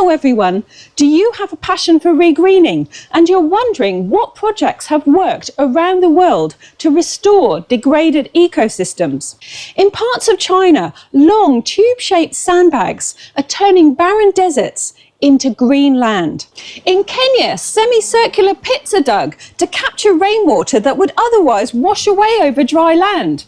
Hello everyone! Do you have a passion for regreening and you're wondering what projects have worked around the world to restore degraded ecosystems? In parts of China, long tube-shaped sandbags are turning barren deserts into green land. In Kenya, semicircular pits are dug to capture rainwater that would otherwise wash away over dry land.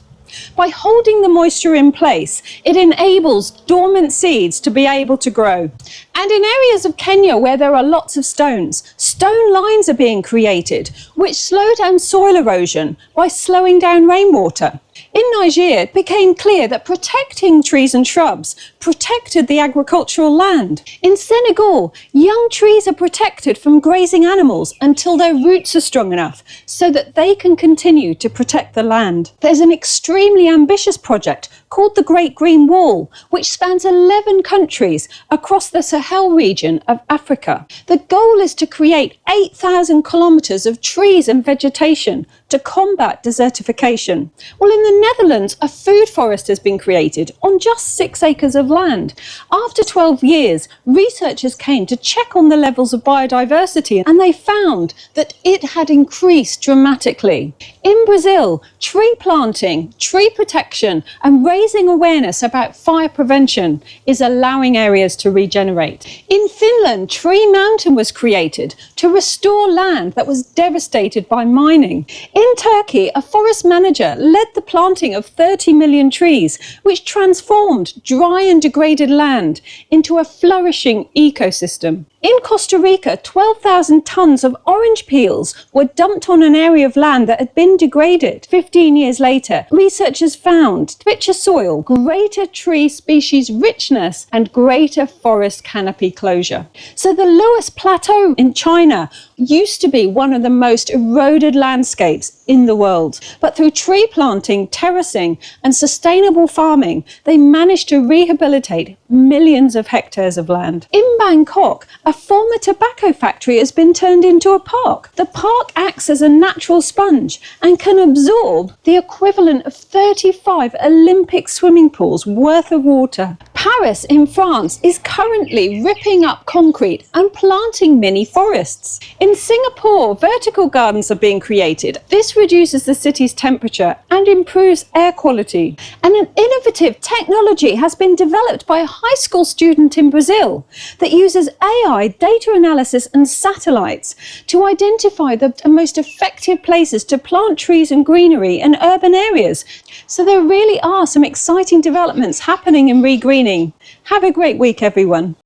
By holding the moisture in place, it enables dormant seeds to be able to grow. And in areas of Kenya where there are lots of stones, stone lines are being created, which slow down soil erosion by slowing down rainwater. In Nigeria, it became clear that protecting trees and shrubs protected the agricultural land. In Senegal, young trees are protected from grazing animals until their roots are strong enough so that they can continue to protect the land. There's an extremely ambitious project called the Great Green Wall, which spans 11 countries across the Sahel region of Africa. The goal is to create 8,000 kilometers of trees and vegetation to combat desertification. Well, in the Netherlands, a food forest has been created on just 6 acres of land. After 12 years, researchers came to check on the levels of biodiversity and they found that it had increased dramatically. In Brazil, tree planting, tree protection and raising awareness about fire prevention is allowing areas to regenerate. In Finland, Tree Mountain was created to restore land that was devastated by mining. In Turkey, a forest manager led the planting of 30 million trees, which transformed dry and degraded land into a flourishing ecosystem. In Costa Rica, 12,000 tons of orange peels were dumped on an area of land that had been degraded. 15 years later, researchers found richer soil, greater tree species richness, and greater forest canopy closure. So the Loess Plateau in China used to be one of the most eroded landscapes in the world. But through tree planting, terracing, and sustainable farming, they managed to rehabilitate millions of hectares of land. In Bangkok, a former tobacco factory has been turned into a park. The park acts as a natural sponge and can absorb the equivalent of 35 Olympic swimming pools worth of water. Paris in France is currently ripping up concrete and planting mini forests. In Singapore, vertical gardens are being created. This reduces the city's temperature and improves air quality. And an innovative technology has been developed by a high school student in Brazil that uses AI, data analysis and satellites to identify the most effective places to plant trees and greenery in urban areas. So there really are some exciting developments happening in regreening. Have a great week, everyone.